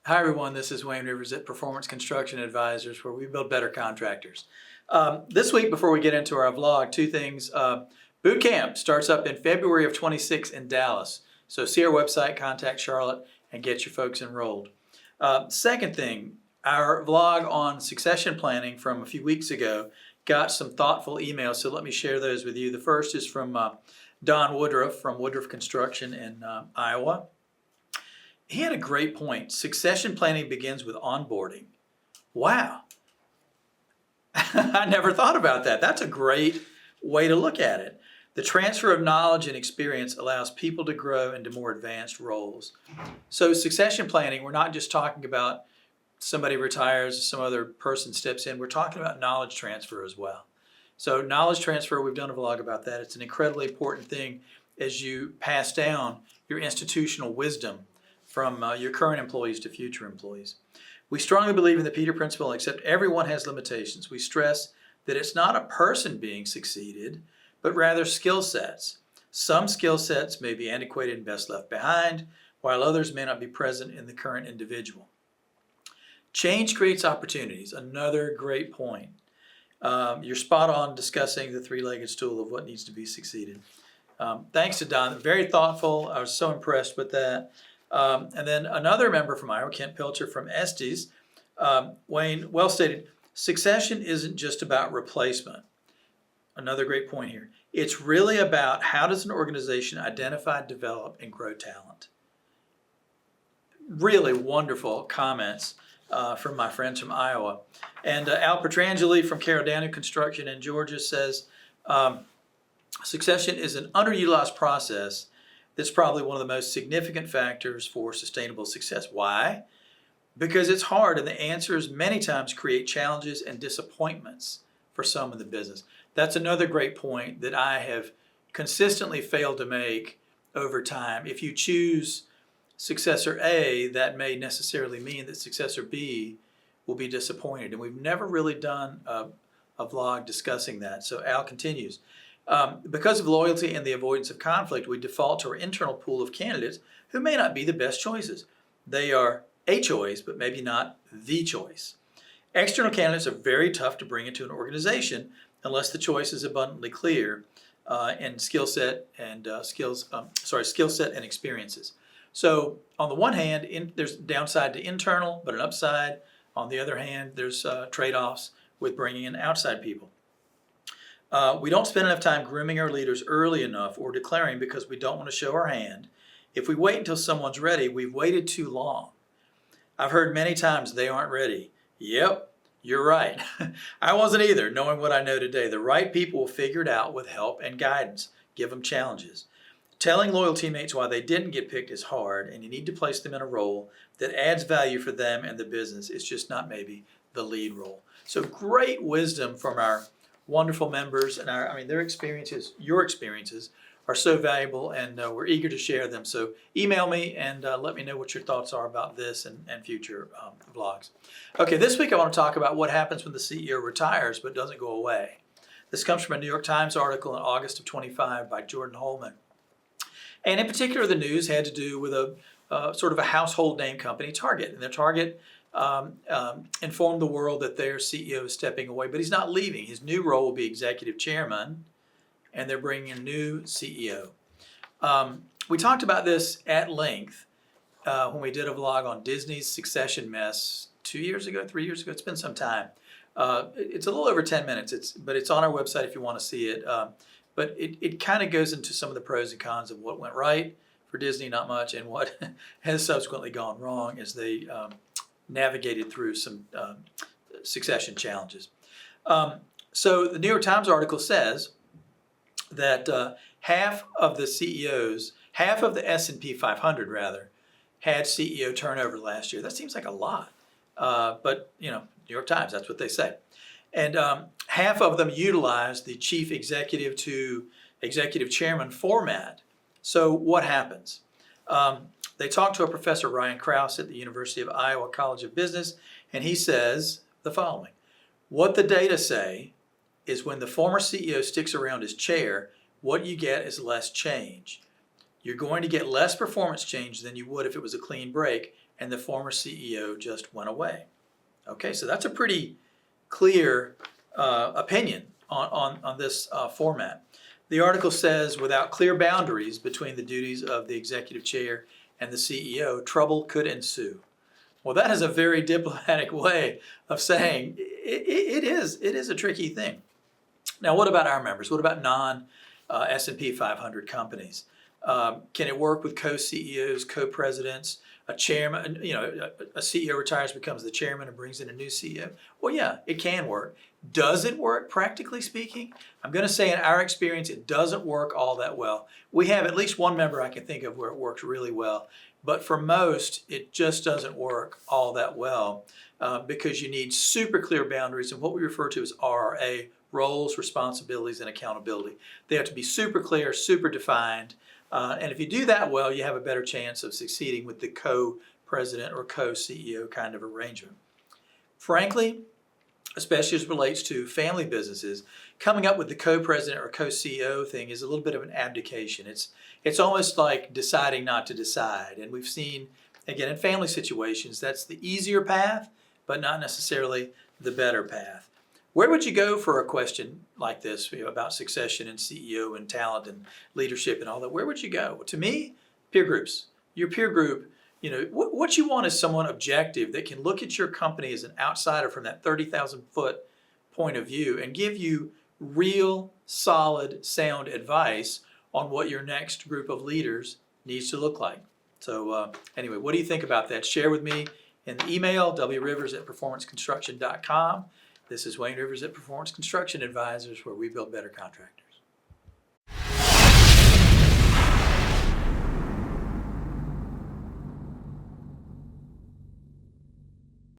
Hi everyone, this is Wayne Rivers at Performance Construction Advisors, where we build better contractors. This week, before we get into our vlog, two things. Boot Camp starts up in February of 26 in Dallas. So see our website, contact Charlotte, and get your folks enrolled. Second thing, our vlog on succession planning from a few weeks ago got some thoughtful emails, so let me share those with you. The first is from Don Woodruff from Woodruff Construction in Iowa. He had a great point. Succession planning begins with onboarding. Wow. I never thought about that. That's a great way to look at it. The transfer of knowledge and experience allows people to grow into more advanced roles. So succession planning, we're not just talking about somebody retires, some other person steps in. We're talking about knowledge transfer as well. So knowledge transfer, we've done a vlog about that. It's an incredibly important thing as you pass down your institutional wisdom from your current employees to future employees. We strongly believe in the Peter Principle, except everyone has limitations. We stress that it's not a person being succeeded, but rather skill sets. Some skill sets may be antiquated and best left behind, while others may not be present in the current individual. Change creates opportunities, another great point. You're spot on discussing the three-legged stool of what needs to be succeeded. Thanks to Don, very thoughtful. I was so impressed with that. And then another member from Iowa, Kent Pilcher from Estes, Wayne, well stated, succession isn't just about replacement. Another great point here. It's really about how does an organization identify, develop, and grow talent. Really wonderful comments from my friends from Iowa. And Al Petrangeli from Carroll Daniel Construction in Georgia says, succession is an underutilized process that's probably one of the most significant factors for sustainable success. Why? Because it's hard, and the answers many times create challenges and disappointments for some in the business. That's another great point that I have consistently failed to make over time. If you choose successor A, that may necessarily mean that successor B will be disappointed. And we've never really done a vlog discussing that. So Al continues. Because of loyalty and the avoidance of conflict, we default to our internal pool of candidates who may not be the best choices. They are a choice, but maybe not the choice. External candidates are very tough to bring into an organization unless the choice is abundantly clear in skill set and experiences. So on the one hand, there's downside to internal, but an upside. On the other hand, there's trade-offs with bringing in outside people. We don't spend enough time grooming our leaders early enough or declaring because we don't want to show our hand. If we wait until someone's ready, we've waited too long. I've heard many times they aren't ready. Yep, you're right. I wasn't either, knowing what I know today. The right people will figure it out with help and guidance. Give them challenges. Telling loyal teammates why they didn't get picked is hard, and you need to place them in a role that adds value for them and the business. It's just not maybe the lead role. So great wisdom from our wonderful members, and their experiences, your experiences, are so valuable, and we're eager to share them. So email me and let me know what your thoughts are about this and future vlogs. Okay, this week I want to talk about what happens when the CEO retires but doesn't go away. This comes from a New York Times article in August of 25 by Jordan Holman. And in particular, the news had to do with a sort of a household name company, Target. And their Target informed the world that their CEO is stepping away, but he's not leaving. His new role will be executive chairman, and they're bringing a new CEO. We talked about this at length when we did a vlog on Disney's succession mess 2 years ago, 3 years ago. It's been some time. It's a little over 10 minutes, but it's on our website if you want to see it. But it kind of goes into some of the pros and cons of what went right for Disney, not much, and what has subsequently gone wrong as they navigated through some succession challenges. So the New York Times article says that half of the S&P 500 rather, had CEO turnover last year. That seems like a lot, but New York Times, that's what they say. And half of them utilized the chief executive to executive chairman format. So what happens? They talked to a professor, Ryan Krause, at the University of Iowa College of Business, and he says the following. What the data say is when the former CEO sticks around his chair, what you get is less change. You're going to get less performance change than you would if it was a clean break, and the former CEO just went away. Okay, so that's a pretty clear opinion on this format. The article says, without clear boundaries between the duties of the executive chair and the CEO, trouble could ensue. Well, that is a very diplomatic way of saying it is a tricky thing. Now, what about our members? What about non-S&P 500 companies? Can it work with co-CEOs, co-presidents, a chairman? A CEO retires, becomes the chairman, and brings in a new CEO. Well, yeah, it can work. Does it work, practically speaking? I'm going to say in our experience, it doesn't work all that well. We have at least one member I can think of where it works really well. But for most, it just doesn't work all that well because you need super clear boundaries and what we refer to as RRA, roles, responsibilities, and accountability. They have to be super clear, super defined. And if you do that well, you have a better chance of succeeding with the co-president or co-CEO kind of arrangement. Frankly, especially as it relates to family businesses, coming up with the co-president or co-CEO thing is a little bit of an abdication. It's almost like deciding not to decide. And we've seen, again, in family situations, that's the easier path, but not necessarily the better path. Where would you go for a question like this about succession and CEO and talent and leadership and all that? Where would you go? To me, peer groups. Your peer group, what you want is someone objective that can look at your company as an outsider from that 30,000-foot point of view and give you real, solid, sound advice on what your next group of leaders needs to look like. So anyway, what do you think about that? Share with me in the email, wrivers@performanceconstruction.com. This is Wayne Rivers at Performance Construction Advisors, where we build better contractors.